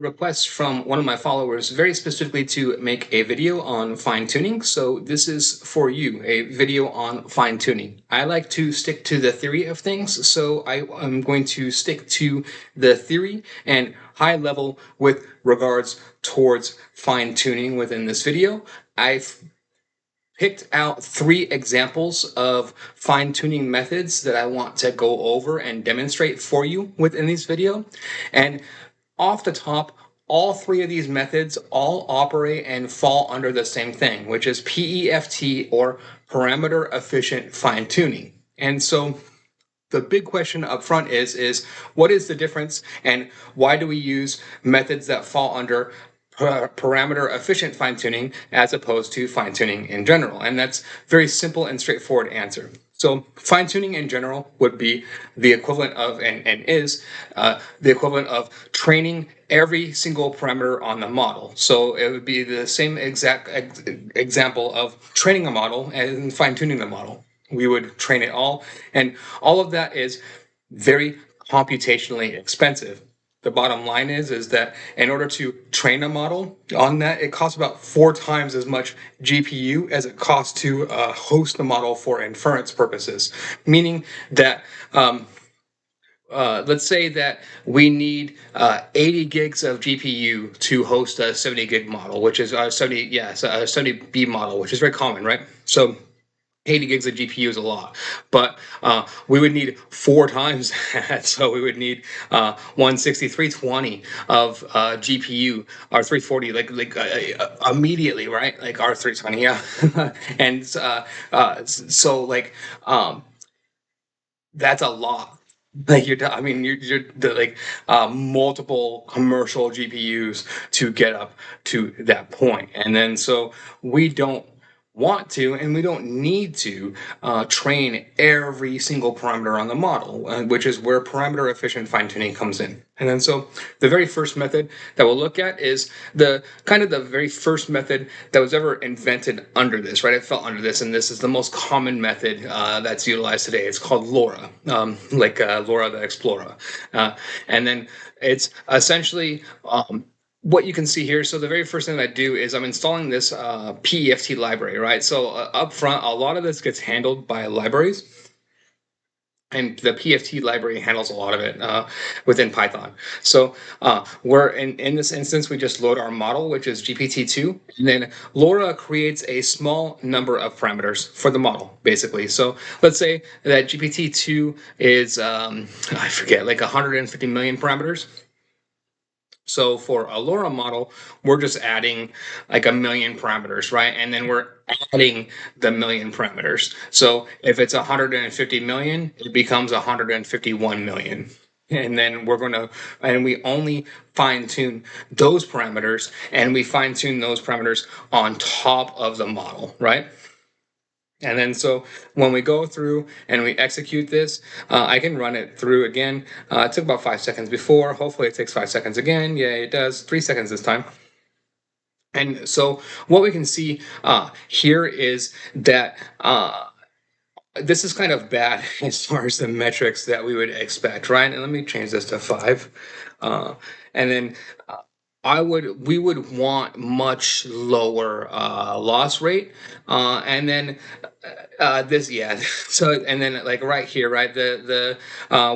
request from one of my followers very specifically to make a video on fine tuning. So this is for you, a video on fine tuning. I like to stick to the theory of things. So I am going to stick to the theory and high level with regards towards fine tuning within this video. I've picked out 3 examples of fine tuning methods that I want to go over and demonstrate for you within this video. And off the top, all 3 of these methods all operate and fall under the same thing, which is PEFT, or parameter efficient fine tuning. And so the big question up front is what is the difference and why do we use methods that fall under parameter efficient fine tuning as opposed to fine tuning in general? And that's very simple and straightforward answer. So fine tuning in general would be the equivalent of, and is the equivalent of training every single parameter on the model. So it would be the same exact example of training a model and fine tuning the model. We would train it all, and all of that is very computationally expensive. The bottom line is that in order to train a model on that, it costs about 4 times as much GPU as it costs to host the model for inference purposes. Meaning that let's say that we need 80 gigs of GPU to host a 70 gig model, which is a 70B model, which is very common, right? So 80 gigs of GPU is a lot, but we would need 4 times that. So we would need 160, 320 of GPU, or 340, immediately, right? Like our 320, yeah. And so that's a lot. Like you're like multiple commercial GPUs to get up to that point, and then so we don't want to, and we don't need to train every single parameter on the model, which is where parameter efficient fine tuning comes in. And then so the very first method that we'll look at is the very first method that was ever invented under this, right? It fell under this, and this is the most common method that's utilized today. It's called LoRA, LoRA the Explorer. And then it's essentially what you can see here. So the very first thing that I do is I'm installing this PEFT library, right? So up front, a lot of this gets handled by libraries, and the PFT library handles a lot of it within Python. So we're in this instance, we just load our model, which is GPT-2, and then LoRA creates a small number of parameters for the model, basically. So let's say that GPT-2 is, I forget, like 150 million parameters. So for a LoRA model, we're just adding like 1 million parameters, right? And then we're adding the 1 million parameters. So if it's 150 million, it becomes 151 million. And then we only fine tune those parameters, and we fine tune those parameters on top of the model, right? And then so when we go through and we execute this, I can run it through again. It took about 5 seconds before. Hopefully it takes 5 seconds again. Yeah, it does. 3 seconds this time. And so what we can see here is that this is kind of bad as far as the metrics that we would expect, right? And let me change this to 5. And then we would want much lower loss rate, and then this, yeah. So and then like right here, right,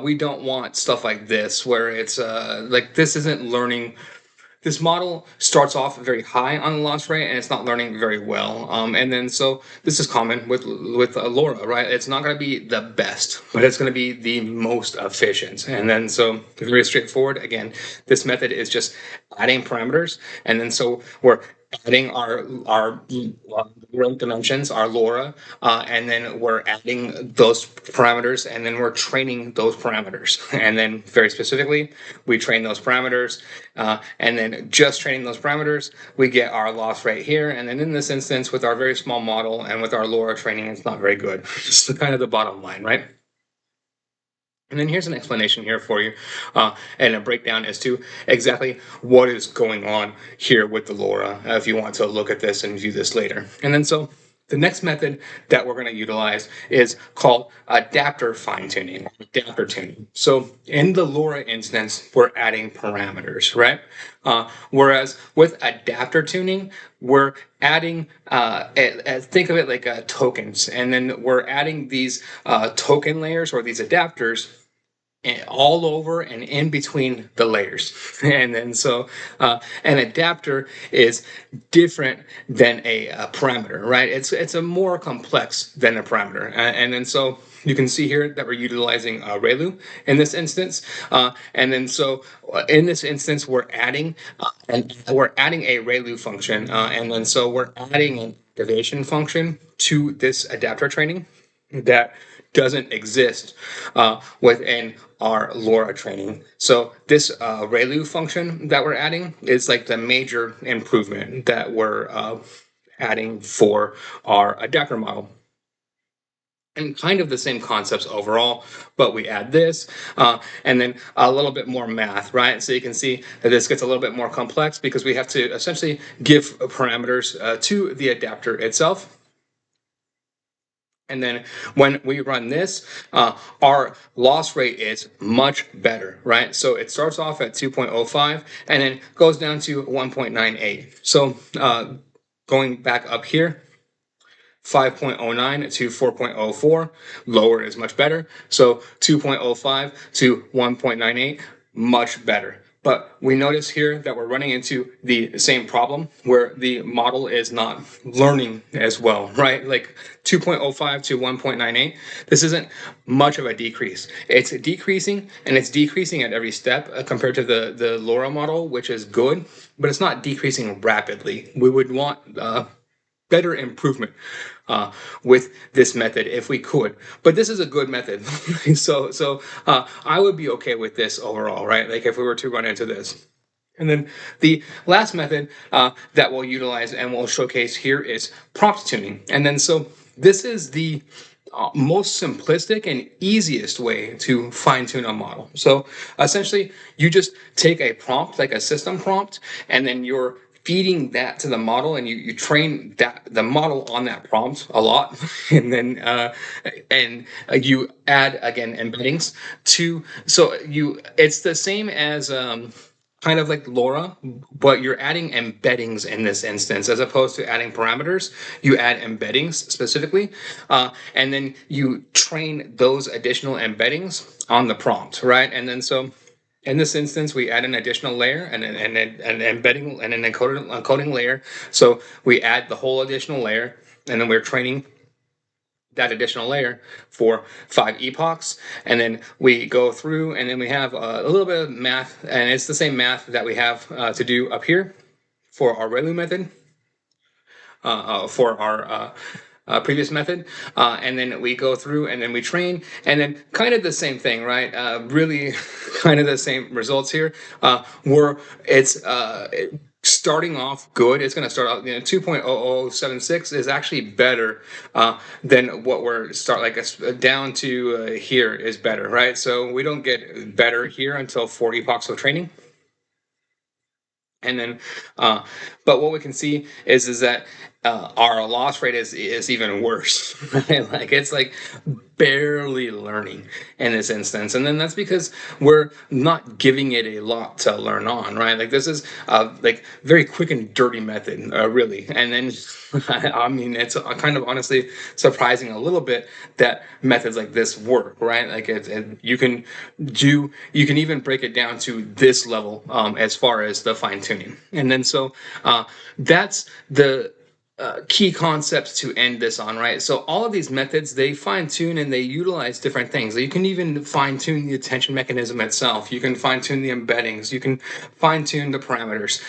we don't want stuff like this where it's like this isn't learning. This model starts off very high on the loss rate, and it's not learning very well. And then so this is common with LoRA, right? It's not going to be the best, but it's going to be the most efficient. And then so very straightforward. Again, this method is just adding parameters, and then so we're adding our real dimensions, our LoRA, and then we're adding those parameters, and then we're training those parameters. And then very specifically, we train those parameters, and then just training those parameters, we get our loss rate here. And then in this instance, with our very small model and with our LoRA training, it's not very good. It's kind of the bottom line, right? And then here's an explanation here for you, and a breakdown as to exactly what is going on here with the LoRA, if you want to look at this and view this later. And then so The next method that we're going to utilize is called adapter fine-tuning, adapter tuning. So in the LoRa instance, we're adding parameters, right? Whereas with adapter tuning, we're adding, think of it like tokens, and then we're adding these token layers or these adapters all over and in between the layers. And then so an adapter is different than a parameter, right? It's a more complex than a parameter. And then so you can see here that we're utilizing ReLU in this instance. And then so in this instance, we're adding a ReLU function. And then so we're adding an activation function to this adapter training that doesn't exist within our LoRa training. So this ReLU function that we're adding is like the major improvement that we're adding for our adapter model. And kind of the same concepts overall, but we add this and then a little bit more math, right? So you can see that this gets a little bit more complex because we have to essentially give parameters to the adapter itself. And then when we run this, our loss rate is much better, right? So it starts off at 2.05 and then goes down to 1.98. So going back up here, 5.09 to 4.04, lower is much better. So 2.05 to 1.98, much better. But we notice here that we're running into the same problem where the model is not learning as well, right? Like 2.05 to 1.98, this isn't much of a decrease. It's decreasing, and it's decreasing at every step compared to the LoRa model, which is good, but it's not decreasing rapidly. We would want better improvement with this method if we could, but this is a good method. So I would be okay with this overall, right? Like if we were to run into this. And then the last method that we'll utilize and we'll showcase here is prompt tuning. And then so this is the most simplistic and easiest way to fine tune a model. So essentially, you just take a prompt, like a system prompt, and then you're feeding that to the model, and you train the model on that prompt a lot, and then you add again embeddings to. So it's the same as kind of like LoRa, but you're adding embeddings in this instance as opposed to adding parameters. You add embeddings specifically, and then you train those additional embeddings on the prompt, right? And then so in this instance, we add an additional layer and an embedding and an encoding layer. So we add the whole additional layer, and then we're training that additional layer for 5 epochs, and then we go through and then we have a little bit of math, and it's the same math that we have to do up here for our ReLU method, for our previous method, and then we go through and then we train, and then kind of the same thing, right? Really kind of the same results here, where it's starting off good. It's going to start out, 2.0076 is actually better than what we're down to here is better, right? So we don't get better here until 4 epochs of training. And then, but what we can see is that our loss rate is even worse, right? Like it's like barely learning in this instance, and then that's because we're not giving it a lot to learn on, right? Like this is like very quick and dirty method, really. And then, I mean, it's kind of honestly surprising a little bit that methods like this work, right? Like you can even break it down to this level as far as the fine tuning, and then so that's the key concepts to end this on, right? So all of these methods, they fine tune and they utilize different things. You can even fine tune the attention mechanism itself. You can fine tune the embeddings. You can fine tune the parameters.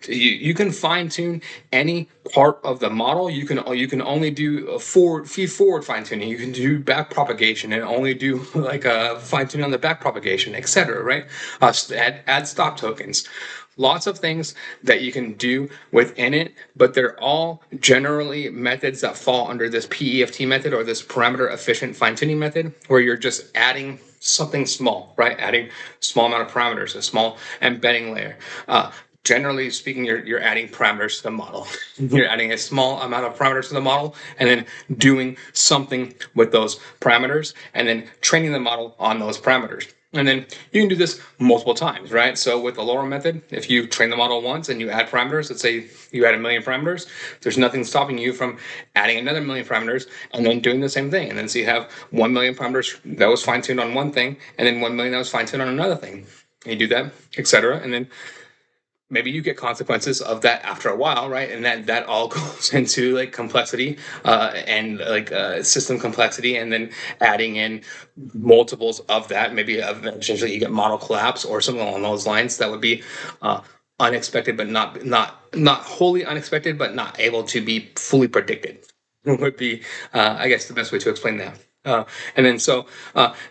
You can fine tune any part of the model. You can only do feed forward fine tuning. You can do back propagation and only do like a fine tune on the back propagation, etc. Right? Add stop tokens. Lots of things that you can do within it, but they're all generally methods that fall under this PEFT method or this parameter efficient fine tuning method, where you're just adding something small, right? Adding small amount of parameters, a small embedding layer, generally speaking, you're adding parameters to the model. You're adding a small amount of parameters to the model, and then doing something with those parameters, and then training the model on those parameters. And then you can do this multiple times, right? So with the LoRA method, if you train the model once and you add parameters, let's say you add 1,000,000 parameters, there's nothing stopping you from adding another 1,000,000 parameters and then doing the same thing. And then so you have 1,000,000 parameters that was fine-tuned on one thing, and then 1,000,000 that was fine-tuned on another thing. And you do that, etc. And then maybe you get consequences of that after a while, right? And that all goes into like complexity and like system complexity, and then adding in multiples of that. Maybe eventually you get model collapse or something along those lines. That would be unexpected, but not wholly unexpected, but not able to be fully predicted. Would be, I guess, the best way to explain that. And then so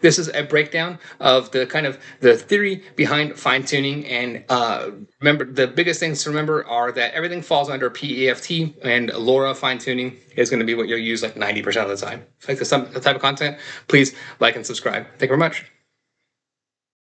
this is a breakdown of the kind of the theory behind fine tuning. And remember, the biggest things to remember are that everything falls under PEFT, and LoRA fine tuning is going to be what you'll use like 90% of the time. If you like this type of content, please like and subscribe. Thank you very much.